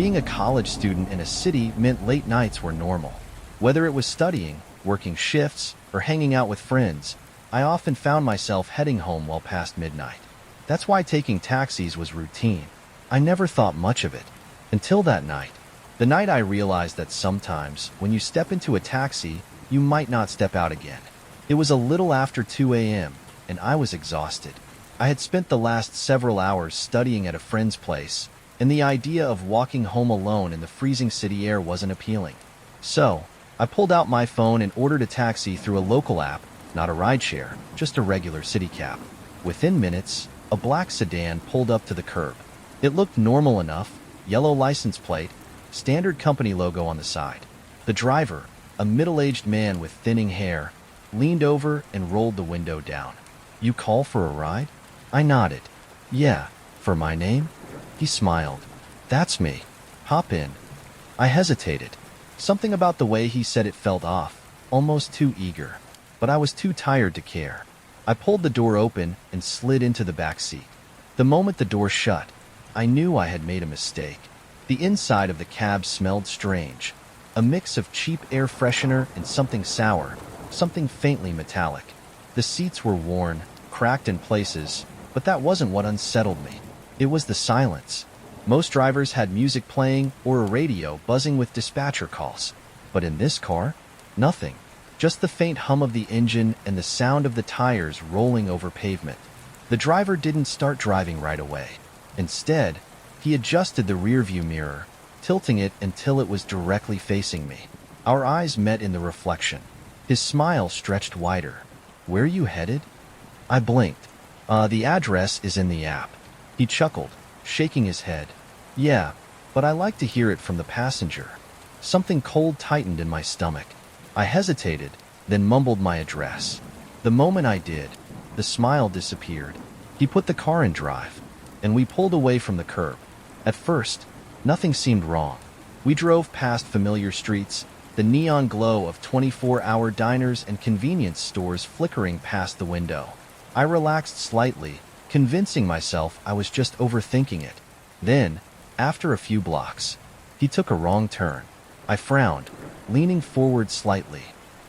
Being a college student in a city meant late nights were normal. Whether it was studying, working shifts, or hanging out with friends, I often found myself heading home well past midnight. That's why taking taxis was routine. I never thought much of it. Until that night. The night I realized that sometimes, when you step into a taxi, you might not step out again. It was a little after 2 a.m., and I was exhausted. I had spent the last several hours studying at a friend's place, and the idea of walking home alone in the freezing city air wasn't appealing. So, I pulled out my phone and ordered a taxi through a local app, not a rideshare, just a regular city cab. Within minutes, a black sedan pulled up to the curb. It looked normal enough, yellow license plate, standard company logo on the side. The driver, a middle-aged man with thinning hair, leaned over and rolled the window down. "You call for a ride?" I nodded. "Yeah, for my name?" He smiled. "That's me. Hop in." I hesitated. Something about the way he said it felt off, almost too eager. But I was too tired to care. I pulled the door open and slid into the back seat. The moment the door shut, I knew I had made a mistake. The inside of the cab smelled strange. A mix of cheap air freshener and something sour, something faintly metallic. The seats were worn, cracked in places, but that wasn't what unsettled me. It was the silence. Most drivers had music playing or a radio buzzing with dispatcher calls. But in this car, nothing. Just the faint hum of the engine and the sound of the tires rolling over pavement. The driver didn't start driving right away. Instead, he adjusted the rearview mirror, tilting it until it was directly facing me. Our eyes met in the reflection. His smile stretched wider. "Where are you headed?" I blinked. The address is in the app." He chuckled, shaking his head. "Yeah, but I like to hear it from the passenger." Something cold tightened in my stomach. I hesitated, then mumbled my address. The moment I did, the smile disappeared. He put the car in drive, and we pulled away from the curb. At first, nothing seemed wrong. We drove past familiar streets, the neon glow of 24-hour diners and convenience stores flickering past the window. I relaxed slightly, convincing myself I was just overthinking it. Then, after a few blocks, he took a wrong turn. I frowned, leaning forward slightly.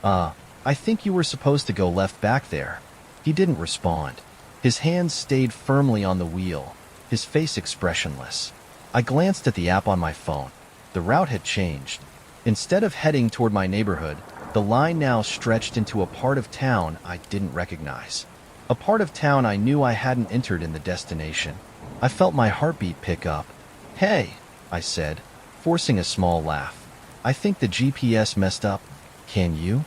I think you were supposed to go left back there." He didn't respond. His hands stayed firmly on the wheel, his face expressionless. I glanced at the app on my phone. The route had changed. Instead of heading toward my neighborhood, the line now stretched into a part of town I didn't recognize. A part of town I knew I hadn't entered in the destination. I felt my heartbeat pick up. "Hey," I said, forcing a small laugh. "I think the GPS messed up. Can you?"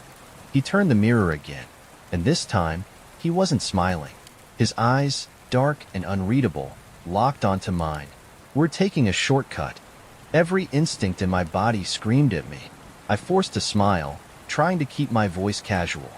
He turned the mirror again, and this time, he wasn't smiling. His eyes, dark and unreadable, locked onto mine. "We're taking a shortcut." Every instinct in my body screamed at me. I forced a smile, trying to keep my voice casual.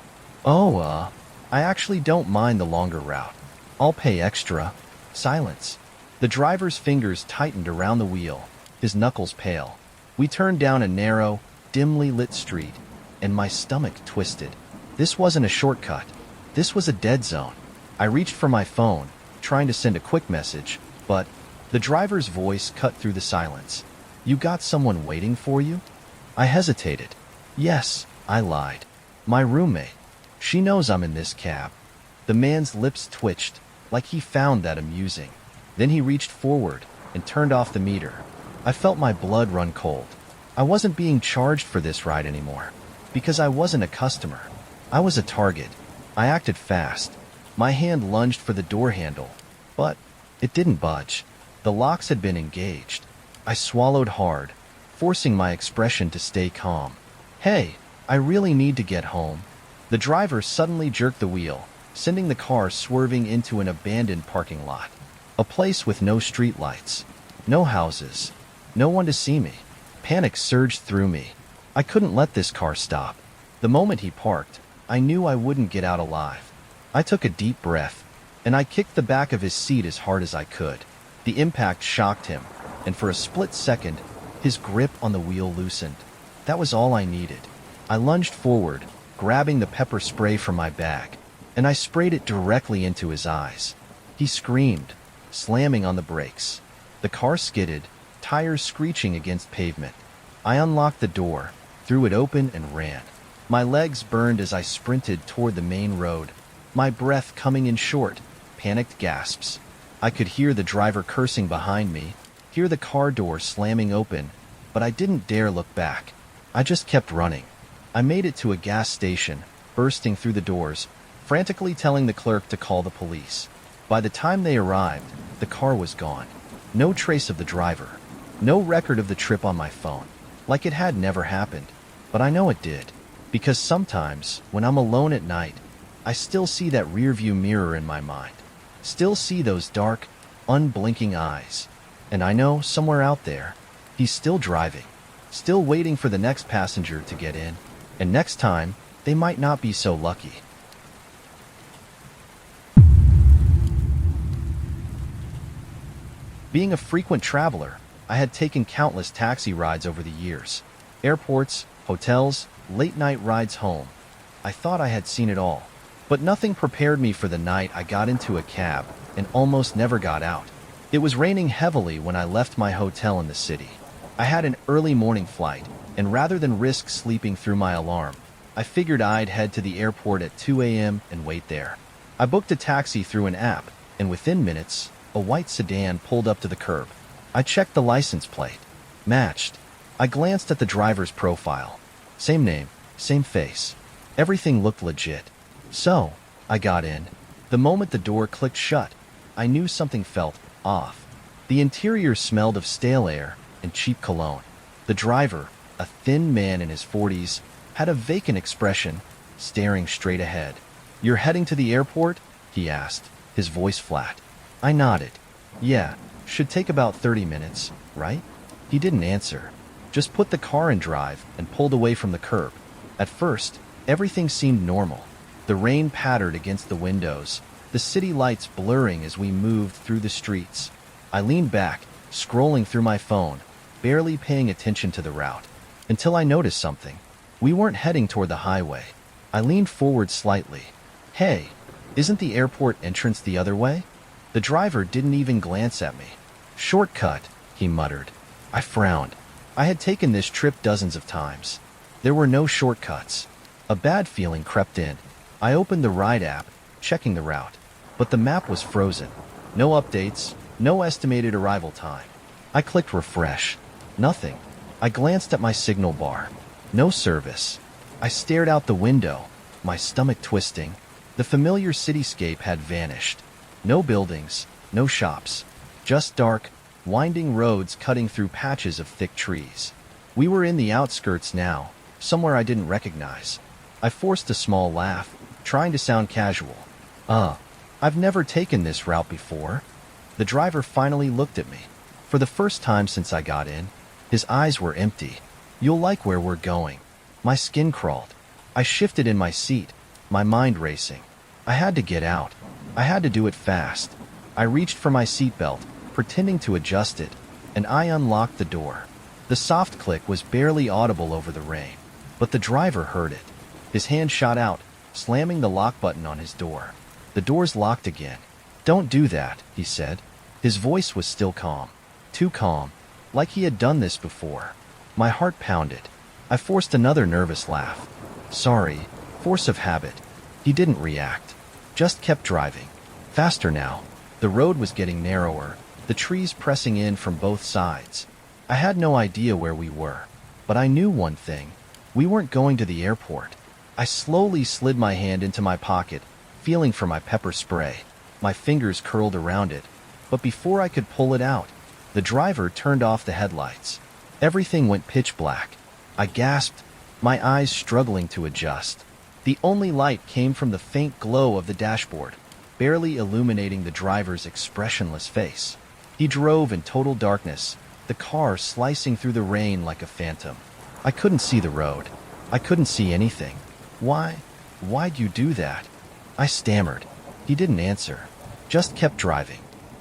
I actually don't mind the longer route. I'll pay extra." Silence. The driver's fingers tightened around the wheel, his knuckles pale. We turned down a narrow, dimly lit street, and my stomach twisted. This wasn't a shortcut. This was a dead zone. I reached for my phone, trying to send a quick message, but the driver's voice cut through the silence. "You got someone waiting for you?" I hesitated. "Yes," I lied. "My roommate. She knows I'm in this cab." The man's lips twitched, like he found that amusing. Then he reached forward and turned off the meter. I felt my blood run cold. I wasn't being charged for this ride anymore, because I wasn't a customer. I was a target. I acted fast. My hand lunged for the door handle, but it didn't budge. The locks had been engaged. I swallowed hard, forcing my expression to stay calm. "Hey, I really need to get home." The driver suddenly jerked the wheel, sending the car swerving into an abandoned parking lot. A place with no streetlights, no houses, no one to see me. Panic surged through me. I couldn't let this car stop. The moment he parked, I knew I wouldn't get out alive. I took a deep breath, and I kicked the back of his seat as hard as I could. The impact shocked him, and for a split second, his grip on the wheel loosened. That was all I needed. I lunged forward, grabbing the pepper spray from my bag, and I sprayed it directly into his eyes. He screamed, slamming on the brakes. The car skidded, tires screeching against pavement. I unlocked the door, threw it open, and ran. My legs burned as I sprinted toward the main road, my breath coming in short, panicked gasps. I could hear the driver cursing behind me, hear the car door slamming open, but I didn't dare look back. I just kept running. I made it to a gas station, bursting through the doors, frantically telling the clerk to call the police. By the time they arrived, the car was gone. No trace of the driver. No record of the trip on my phone. Like it had never happened. But I know it did. Because sometimes, when I'm alone at night, I still see that rearview mirror in my mind. Still see those dark, unblinking eyes. And I know, somewhere out there, he's still driving. Still waiting for the next passenger to get in. And next time, they might not be so lucky. Being a frequent traveler, I had taken countless taxi rides over the years. Airports, hotels, late-night rides home. I thought I had seen it all. But nothing prepared me for the night I got into a cab and almost never got out. It was raining heavily when I left my hotel in the city. I had an early morning flight, and rather than risk sleeping through my alarm, I figured I'd head to the airport at 2 a.m. and wait there. I booked a taxi through an app, and within minutes, a white sedan pulled up to the curb. I checked the license plate. Matched. I glanced at the driver's profile. Same name, same face. Everything looked legit. So, I got in. The moment the door clicked shut, I knew something felt off. The interior smelled of stale air and cheap cologne. The driver, a thin man in his 40s, had a vacant expression, staring straight ahead. "You're heading to the airport?" he asked, his voice flat. I nodded. "Yeah, should take about 30 minutes, right?" He didn't answer. Just put the car in drive and pulled away from the curb. At first, everything seemed normal. The rain pattered against the windows, the city lights blurring as we moved through the streets. I leaned back, scrolling through my phone, barely paying attention to the route, until I noticed something. We weren't heading toward the highway. I leaned forward slightly. "Hey, isn't the airport entrance the other way?" The driver didn't even glance at me. "Shortcut," he muttered. I frowned. I had taken this trip dozens of times. There were no shortcuts. A bad feeling crept in. I opened the ride app, checking the route. But the map was frozen. No updates, no estimated arrival time. I clicked refresh. Nothing. I glanced at my signal bar. No service. I stared out the window, my stomach twisting. The familiar cityscape had vanished. No buildings, no shops. Just dark, winding roads cutting through patches of thick trees. We were in the outskirts now, somewhere I didn't recognize. I forced a small laugh, trying to sound casual. I've never taken this route before." The driver finally looked at me. For the first time since I got in, his eyes were empty. "You'll like where we're going." My skin crawled. I shifted in my seat, my mind racing. I had to get out. I had to do it fast. I reached for my seatbelt, pretending to adjust it, and I unlocked the door. The soft click was barely audible over the rain, but the driver heard it. His hand shot out, slamming the lock button on his door. The door's locked again. "Don't do that," he said. His voice was still calm. Too calm, like he had done this before. My heart pounded. I forced another nervous laugh. "Sorry, force of habit." He didn't react, just kept driving. Faster now. The road was getting narrower, the trees pressing in from both sides. I had no idea where we were, but I knew one thing. We weren't going to the airport. I slowly slid my hand into my pocket, feeling for my pepper spray. My fingers curled around it, but before I could pull it out, the driver turned off the headlights. Everything went pitch black. I gasped, my eyes struggling to adjust. The only light came from the faint glow of the dashboard, barely illuminating the driver's expressionless face. He drove in total darkness, the car slicing through the rain like a phantom. I couldn't see the road. I couldn't see anything. Why'd you do that?" I stammered. He didn't answer, just kept driving.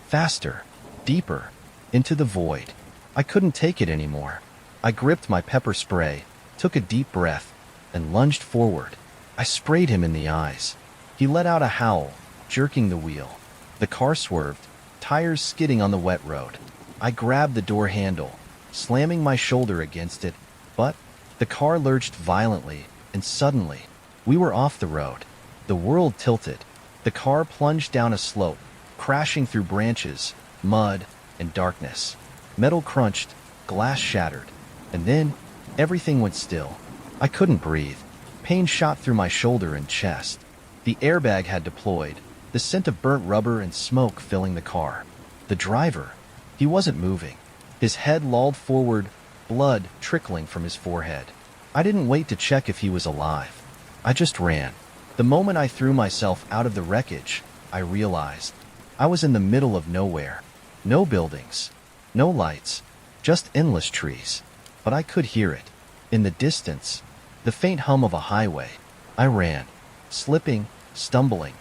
Faster, deeper, into the void. I couldn't take it anymore. I gripped my pepper spray, took a deep breath, and lunged forward. I sprayed him in the eyes. He let out a howl, jerking the wheel. The car swerved, tires skidding on the wet road. I grabbed the door handle, slamming my shoulder against it, but the car lurched violently, and suddenly, we were off the road. The world tilted. The car plunged down a slope, crashing through branches, mud, and darkness. Metal crunched, glass shattered, and then everything went still. I couldn't breathe. Pain shot through my shoulder and chest. The airbag had deployed, the scent of burnt rubber and smoke filling the car. The driver, he wasn't moving. His head lolled forward, blood trickling from his forehead. I didn't wait to check if he was alive. I just ran. The moment I threw myself out of the wreckage, I realized I was in the middle of nowhere. No buildings, no lights, just endless trees. But I could hear it. In the distance, the faint hum of a highway. I ran, slipping, stumbling.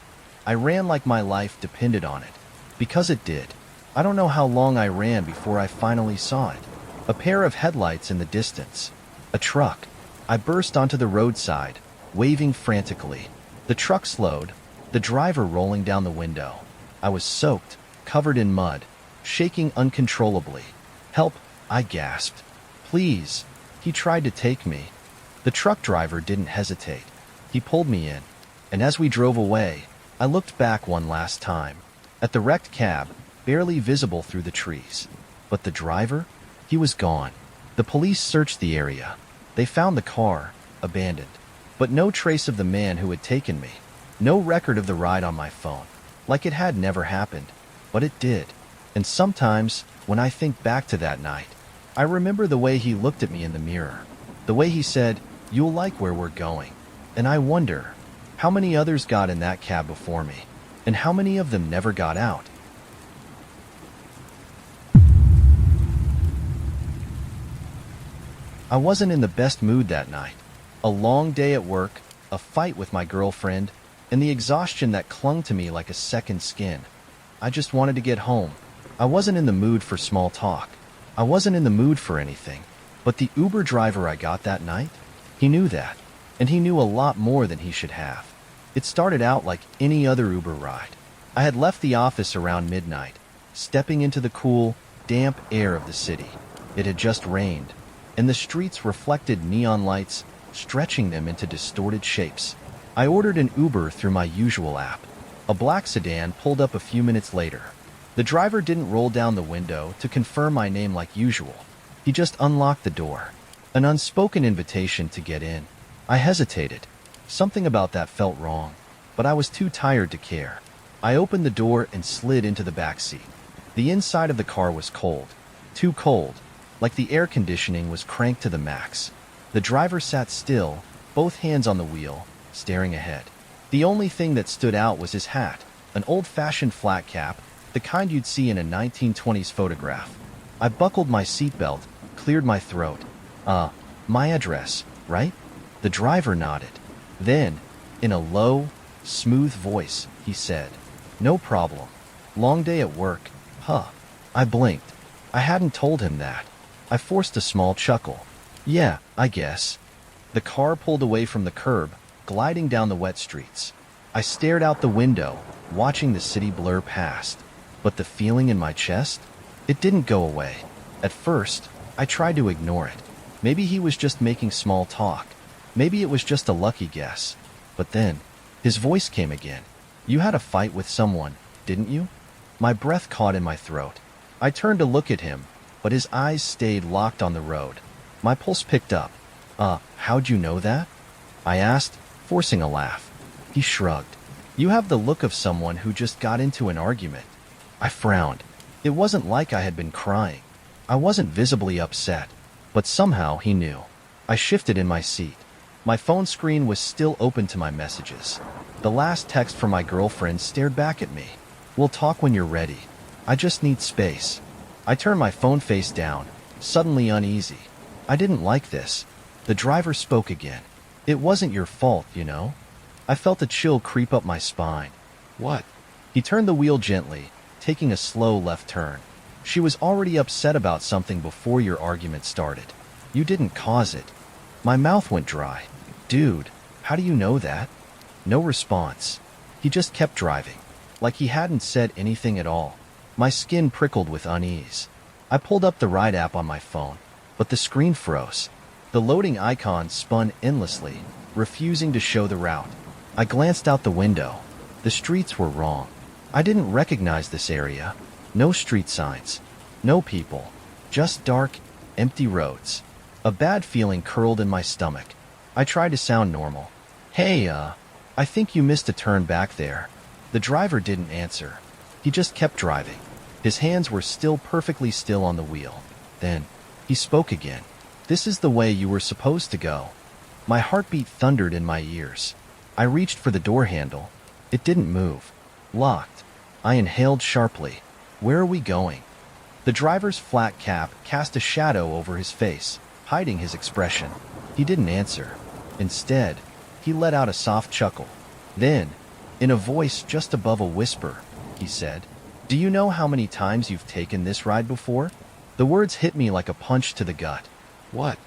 I ran like my life depended on it. Because it did. I don't know how long I ran before I finally saw it. A pair of headlights in the distance. A truck. I burst onto the roadside, waving frantically. The truck slowed, the driver rolling down the window. I was soaked, covered in mud, shaking uncontrollably. "Help," I gasped. "Please." He tried to take me. The truck driver didn't hesitate. He pulled me in, and as we drove away, I looked back one last time. At the wrecked cab, barely visible through the trees. But the driver? He was gone. The police searched the area. They found the car, abandoned. But no trace of the man who had taken me. No record of the ride on my phone. Like it had never happened. But it did. And sometimes, when I think back to that night, I remember the way he looked at me in the mirror. The way he said, "You'll like where we're going." And I wonder, how many others got in that cab before me? And how many of them never got out? I wasn't in the best mood that night. A long day at work, a fight with my girlfriend, and the exhaustion that clung to me like a second skin. I just wanted to get home. I wasn't in the mood for small talk. I wasn't in the mood for anything. But the Uber driver I got that night, he knew that. And he knew a lot more than he should have. It started out like any other Uber ride. I had left the office around midnight, stepping into the cool, damp air of the city. It had just rained, and the streets reflected neon lights, stretching them into distorted shapes. I ordered an Uber through my usual app. A black sedan pulled up a few minutes later. The driver didn't roll down the window to confirm my name like usual. He just unlocked the door. An unspoken invitation to get in. I hesitated. Something about that felt wrong, but I was too tired to care. I opened the door and slid into the back seat. The inside of the car was cold. Too cold, like the air conditioning was cranked to the max. The driver sat still, both hands on the wheel, staring ahead. The only thing that stood out was his hat, an old-fashioned flat cap, the kind you'd see in a 1920s photograph. I buckled my seatbelt, cleared my throat. My address, right?" The driver nodded. Then, in a low, smooth voice, he said, "No problem. Long day at work, huh?" I blinked. I hadn't told him that. I forced a small chuckle. "Yeah, I guess." The car pulled away from the curb, gliding down the wet streets. I stared out the window, watching the city blur past. But the feeling in my chest? It didn't go away. At first, I tried to ignore it. Maybe he was just making small talk. Maybe it was just a lucky guess. But then, his voice came again. "You had a fight with someone, didn't you?" My breath caught in my throat. I turned to look at him, but his eyes stayed locked on the road. My pulse picked up. How'd you know that?" I asked, forcing a laugh. He shrugged. "You have the look of someone who just got into an argument." I frowned. It wasn't like I had been crying. I wasn't visibly upset, but somehow he knew. I shifted in my seat. My phone screen was still open to my messages. The last text from my girlfriend stared back at me. "We'll talk when you're ready. I just need space." I turned my phone face down, suddenly uneasy. I didn't like this. The driver spoke again. "It wasn't your fault, you know." I felt a chill creep up my spine. "What?" He turned the wheel gently, taking a slow left turn. "She was already upset about something before your argument started. You didn't cause it." My mouth went dry. "Dude, how do you know that?" No response. He just kept driving, like he hadn't said anything at all. My skin prickled with unease. I pulled up the ride app on my phone, but the screen froze. The loading icon spun endlessly, refusing to show the route. I glanced out the window. The streets were wrong. I didn't recognize this area. No street signs. No people. Just dark, empty roads. A bad feeling curled in my stomach. I tried to sound normal. Hey, I think you missed a turn back there. The driver didn't answer. He just kept driving. His hands were still perfectly still on the wheel. Then, he spoke again. This is the way you were supposed to go. My heartbeat thundered in my ears. I reached for the door handle. It didn't move. Locked. I inhaled sharply. Where are we going? The driver's flat cap cast a shadow over his face, hiding his expression. He didn't answer. Instead, he let out a soft chuckle. Then, in a voice just above a whisper, he said, "Do you know how many times you've taken this ride before?" The words hit me like a punch to the gut. "What?"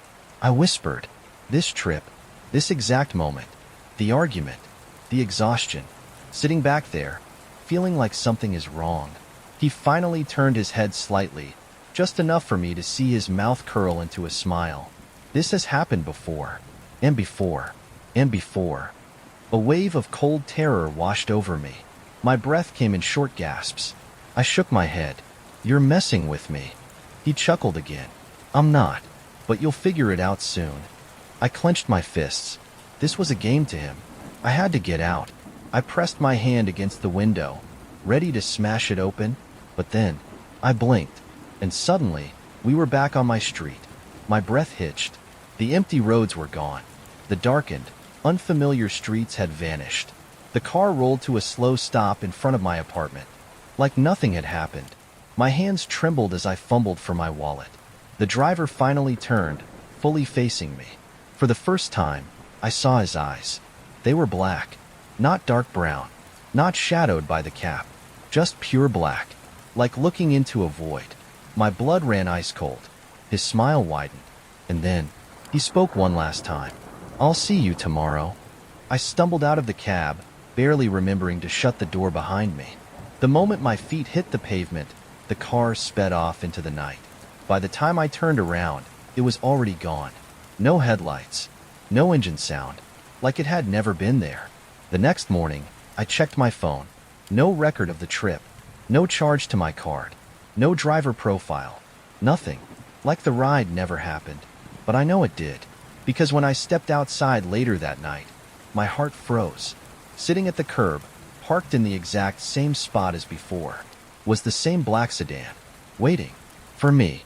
I whispered. This trip, this exact moment, the argument, the exhaustion, sitting back there, feeling like something is wrong. He finally turned his head slightly, just enough for me to see his mouth curl into a smile. This has happened before, and before, and before. A wave of cold terror washed over me. My breath came in short gasps. I shook my head. "You're messing with me." He chuckled again. "I'm not, but you'll figure it out soon." I clenched my fists. This was a game to him. I had to get out. I pressed my hand against the window, ready to smash it open, but then I blinked, and suddenly we were back on my street. My breath hitched. The empty roads were gone. The darkened, unfamiliar streets had vanished. The car rolled to a slow stop in front of my apartment. Like nothing had happened. My hands trembled as I fumbled for my wallet. The driver finally turned, fully facing me. For the first time, I saw his eyes. They were black, not dark brown, not shadowed by the cap, just pure black, like looking into a void. My blood ran ice cold. His smile widened, and then he spoke one last time. "I'll see you tomorrow." I stumbled out of the cab, barely remembering to shut the door behind me. The moment my feet hit the pavement, the car sped off into the night. By the time I turned around, it was already gone. No headlights, no engine sound, like it had never been there. The next morning, I checked my phone. No record of the trip, no charge to my card, no driver profile, nothing. Like the ride never happened. But I know it did, because when I stepped outside later that night, my heart froze. Sitting at the curb, parked in the exact same spot as before, was the same black sedan, waiting for me.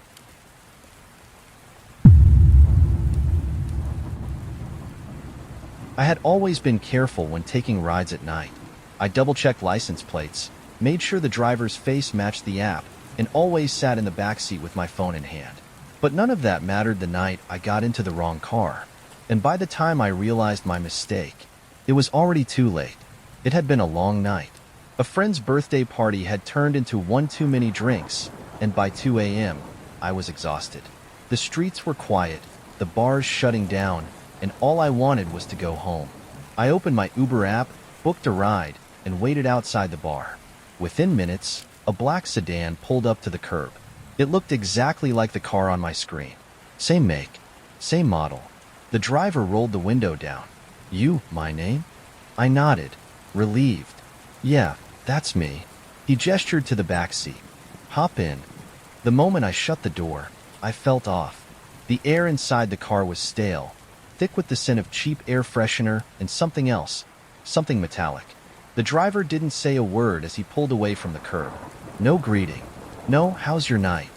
I had always been careful when taking rides at night. I double-checked license plates, made sure the driver's face matched the app, and always sat in the backseat with my phone in hand. But none of that mattered the night I got into the wrong car. And by the time I realized my mistake, it was already too late. It had been a long night. A friend's birthday party had turned into one too many drinks, and by 2 a.m., I was exhausted. The streets were quiet, the bars shutting down, and all I wanted was to go home. I opened my Uber app, booked a ride, and waited outside the bar. Within minutes, a black sedan pulled up to the curb. It looked exactly like the car on my screen. Same make, same model. The driver rolled the window down. "You, my name?" I nodded, relieved. "Yeah, that's me." He gestured to the back seat. "Hop in." The moment I shut the door, I felt off. The air inside the car was stale, thick with the scent of cheap air freshener and something else, something metallic. The driver didn't say a word as he pulled away from the curb. No greeting. No, "How's your night?"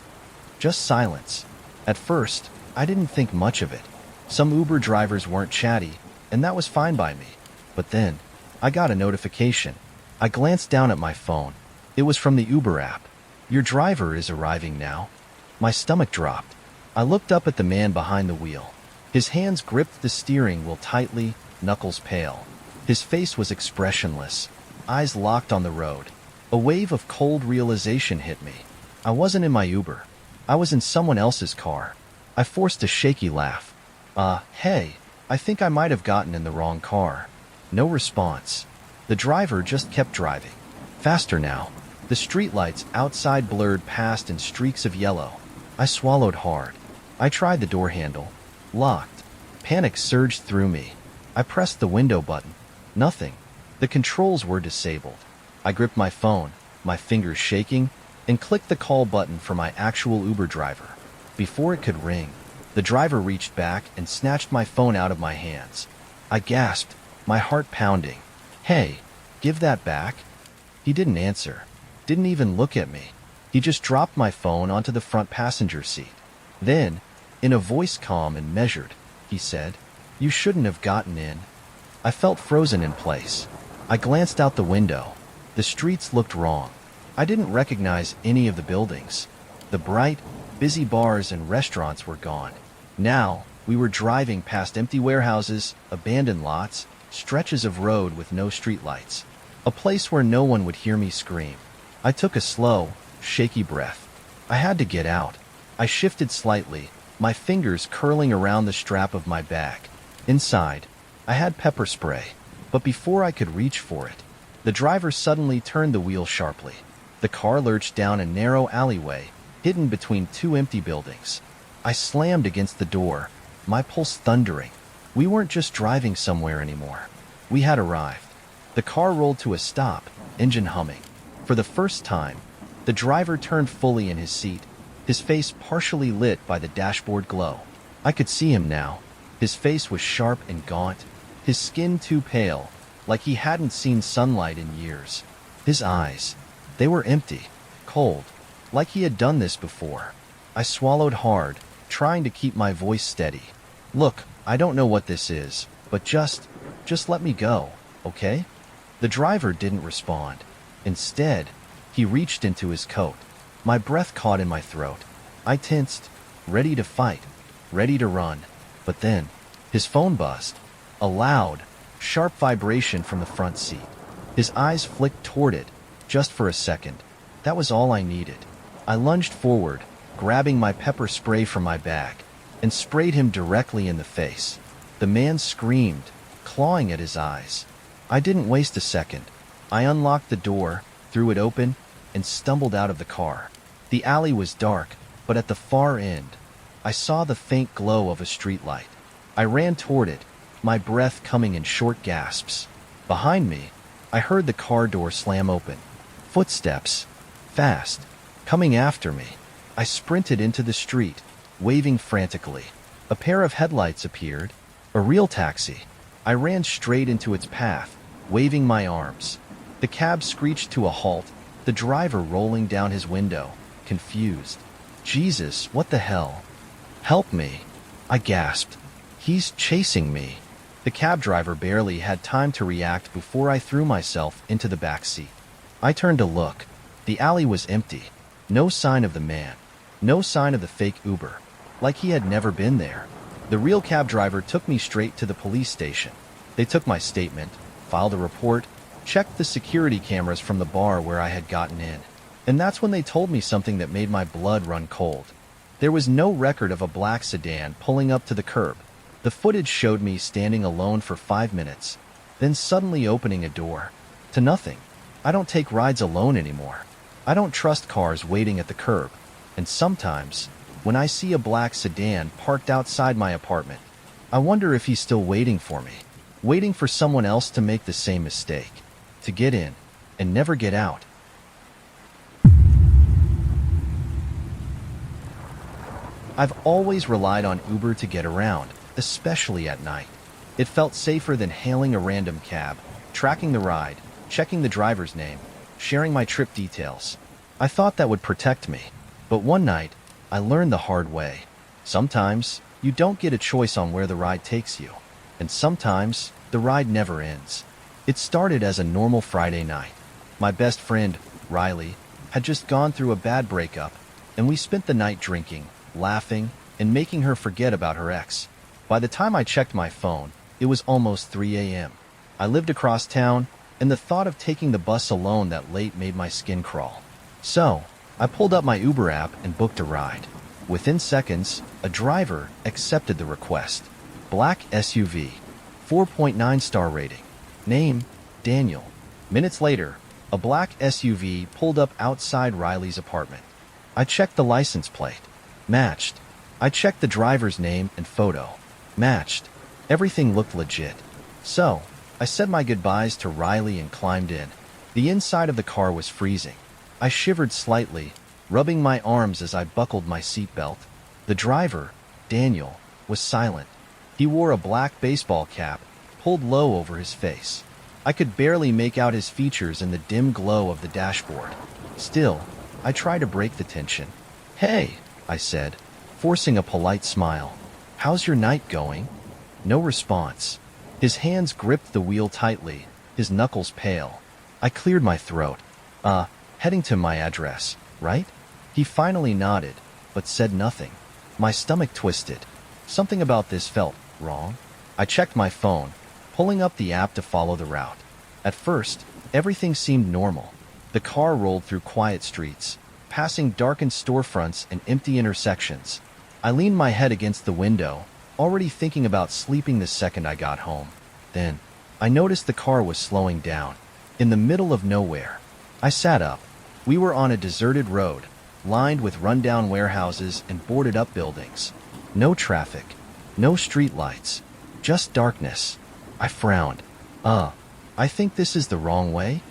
Just silence. At first, I didn't think much of it. Some Uber drivers weren't chatty, and that was fine by me. But then, I got a notification. I glanced down at my phone. It was from the Uber app. "Your driver is arriving now." My stomach dropped. I looked up at the man behind the wheel. His hands gripped the steering wheel tightly, knuckles pale. His face was expressionless, eyes locked on the road. A wave of cold realization hit me. I wasn't in my Uber. I was in someone else's car. I forced a shaky laugh. Hey, I think I might have gotten in the wrong car." No response. The driver just kept driving. Faster now. The streetlights outside blurred past in streaks of yellow. I swallowed hard. I tried the door handle. Locked. Panic surged through me. I pressed the window button. Nothing. The controls were disabled. I gripped my phone, my fingers shaking, and clicked the call button for my actual Uber driver. Before it could ring, the driver reached back and snatched my phone out of my hands. I gasped, my heart pounding. "Hey, give that back." He didn't answer. Didn't even look at me. He just dropped my phone onto the front passenger seat. Then, in a voice calm and measured, he said, "You shouldn't have gotten in." I felt frozen in place. I glanced out the window. The streets looked wrong. I didn't recognize any of the buildings. The bright, busy bars and restaurants were gone. Now, we were driving past empty warehouses, abandoned lots, stretches of road with no streetlights. A place where no one would hear me scream. I took a slow, shaky breath. I had to get out. I shifted slightly, my fingers curling around the strap of my bag. Inside, I had pepper spray, but before I could reach for it, the driver suddenly turned the wheel sharply. The car lurched down a narrow alleyway, hidden between two empty buildings. I slammed against the door, my pulse thundering. We weren't just driving somewhere anymore. We had arrived. The car rolled to a stop, engine humming. For the first time, the driver turned fully in his seat, his face partially lit by the dashboard glow. I could see him now. His face was sharp and gaunt, his skin too pale, like he hadn't seen sunlight in years. His eyes, they were empty, cold, like he had done this before. I swallowed hard, trying to keep my voice steady. "Look, I don't know what this is, but just let me go, okay?" The driver didn't respond. Instead, he reached into his coat. My breath caught in my throat. I tensed, ready to fight, ready to run. But then, his phone buzzed. A loud, sharp vibration from the front seat. His eyes flicked toward it, just for a second. That was all I needed. I lunged forward, grabbing my pepper spray from my bag, and sprayed him directly in the face. The man screamed, clawing at his eyes. I didn't waste a second. I unlocked the door, threw it open, and stumbled out of the car. The alley was dark, but at the far end, I saw the faint glow of a streetlight. I ran toward it, my breath coming in short gasps. Behind me, I heard the car door slam open. Footsteps, fast, coming after me. I sprinted into the street, waving frantically. A pair of headlights appeared, a real taxi. I ran straight into its path, waving my arms. The cab screeched to a halt, the driver rolling down his window, confused. "Jesus, what the hell? Help me!" I gasped. "He's chasing me." The cab driver barely had time to react before I threw myself into the back seat. I turned to look. The alley was empty. No sign of the man. No sign of the fake Uber. Like he had never been there. The real cab driver took me straight to the police station. They took my statement, filed a report, checked the security cameras from the bar where I had gotten in. And that's when they told me something that made my blood run cold. There was no record of a black sedan pulling up to the curb. The footage showed me standing alone for 5 minutes, then suddenly opening a door. To nothing. I don't take rides alone anymore. I don't trust cars waiting at the curb. And sometimes, when I see a black sedan parked outside my apartment, I wonder if he's still waiting for me. Waiting for someone else to make the same mistake. To get in, and never get out. I've always relied on Uber to get around, especially at night. It felt safer than hailing a random cab, tracking the ride, checking the driver's name, sharing my trip details. I thought that would protect me. But one night, I learned the hard way. Sometimes, you don't get a choice on where the ride takes you. And sometimes, the ride never ends. It started as a normal Friday night. My best friend, Riley, had just gone through a bad breakup, and we spent the night drinking, laughing, and making her forget about her ex. By the time I checked my phone, it was almost 3 a.m. I lived across town, and the thought of taking the bus alone that late made my skin crawl. So, I pulled up my Uber app and booked a ride. Within seconds, a driver accepted the request. Black SUV, 4.9 star rating. Name, Daniel. Minutes later, a black SUV pulled up outside Riley's apartment. I checked the license plate. Matched. I checked the driver's name and photo. Matched. Everything looked legit. So, I said my goodbyes to Riley and climbed in. The inside of the car was freezing. I shivered slightly, rubbing my arms as I buckled my seatbelt. The driver, Daniel, was silent. He wore a black baseball cap, pulled low over his face. I could barely make out his features in the dim glow of the dashboard. Still, I tried to break the tension. "Hey," I said, forcing a polite smile. "How's your night going?" No response. His hands gripped the wheel tightly, his knuckles pale. I cleared my throat. Heading to my address, right?" He finally nodded, but said nothing. My stomach twisted. Something about this felt wrong. I checked my phone, pulling up the app to follow the route. At first, everything seemed normal. The car rolled through quiet streets, passing darkened storefronts and empty intersections. I leaned my head against the window, already thinking about sleeping the second I got home. Then, I noticed the car was slowing down, in the middle of nowhere. I sat up. We were on a deserted road, lined with rundown warehouses and boarded-up buildings. No traffic, no streetlights, just darkness. I frowned. I think this is the wrong way."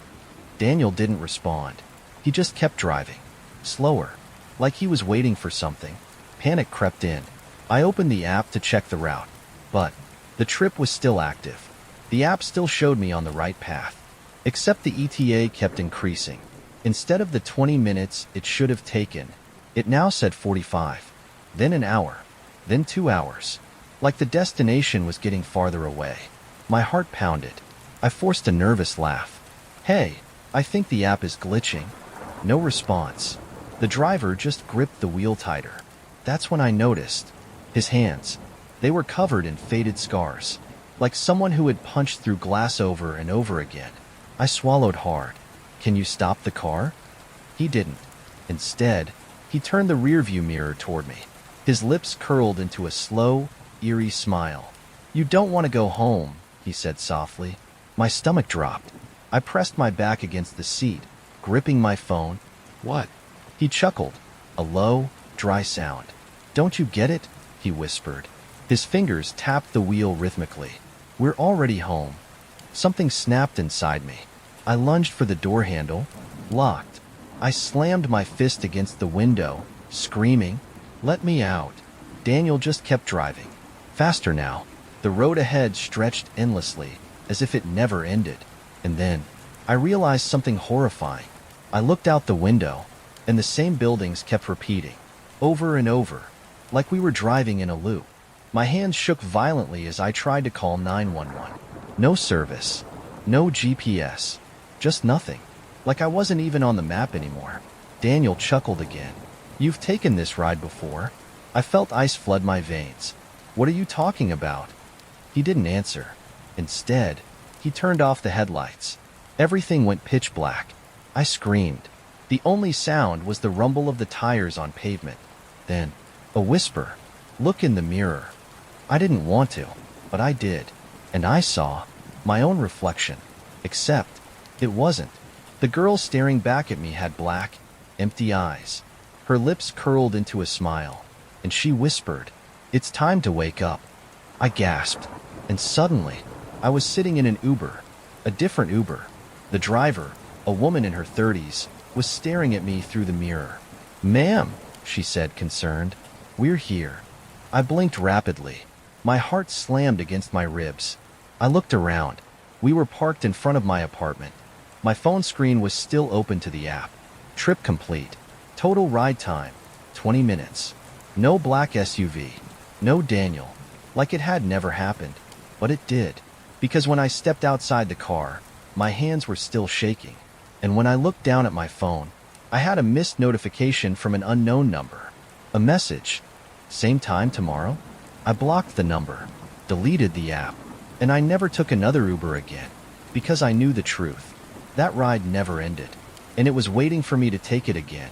Daniel didn't respond. He just kept driving. Slower, like he was waiting for something. Panic crept in. I opened the app to check the route, but the trip was still active. The app still showed me on the right path, except the ETA kept increasing. Instead of the 20 minutes it should have taken, it now said 45, then an hour, then 2 hours. Like the destination was getting farther away. My heart pounded. I forced a nervous laugh. "Hey, I think the app is glitching." No response. The driver just gripped the wheel tighter. That's when I noticed. His hands. They were covered in faded scars, like someone who had punched through glass over and over again. I swallowed hard. "Can you stop the car?" He didn't. Instead, he turned the rearview mirror toward me. His lips curled into a slow, eerie smile. "You don't want to go home," he said softly. My stomach dropped. I pressed my back against the seat, gripping my phone. "What?" He chuckled, a low, dry sound. "Don't you get it?" he whispered. His fingers tapped the wheel rhythmically. "We're already home." Something snapped inside me. I lunged for the door handle. Locked. I slammed my fist against the window, screaming, "Let me out." Daniel just kept driving. Faster now. The road ahead stretched endlessly, as if it never ended. And then, I realized something horrifying. I looked out the window, and the same buildings kept repeating, over and over, like we were driving in a loop. My hands shook violently as I tried to call 911. No service. No GPS. Just nothing. Like I wasn't even on the map anymore. Daniel chuckled again. "You've taken this ride before." I felt ice flood my veins. "What are you talking about?" He didn't answer. Instead, he turned off the headlights. Everything went pitch black. I screamed. The only sound was the rumble of the tires on pavement. Then, a whisper. "Look in the mirror." I didn't want to, but I did. And I saw my own reflection. Except, it wasn't. The girl staring back at me had black, empty eyes. Her lips curled into a smile, and she whispered, "It's time to wake up." I gasped, and suddenly, I was sitting in an Uber. A different Uber. The driver, a woman in her 30s, was staring at me through the mirror. "Ma'am," she said, concerned. "We're here." I blinked rapidly. My heart slammed against my ribs. I looked around. We were parked in front of my apartment. My phone screen was still open to the app. Trip complete. Total ride time, 20 minutes. No black SUV. No Daniel. Like it had never happened. But it did. Because when I stepped outside the car, my hands were still shaking. And when I looked down at my phone, I had a missed notification from an unknown number. A message. "Same time tomorrow?" I blocked the number, deleted the app, and I never took another Uber again, because I knew the truth. That ride never ended, and it was waiting for me to take it again.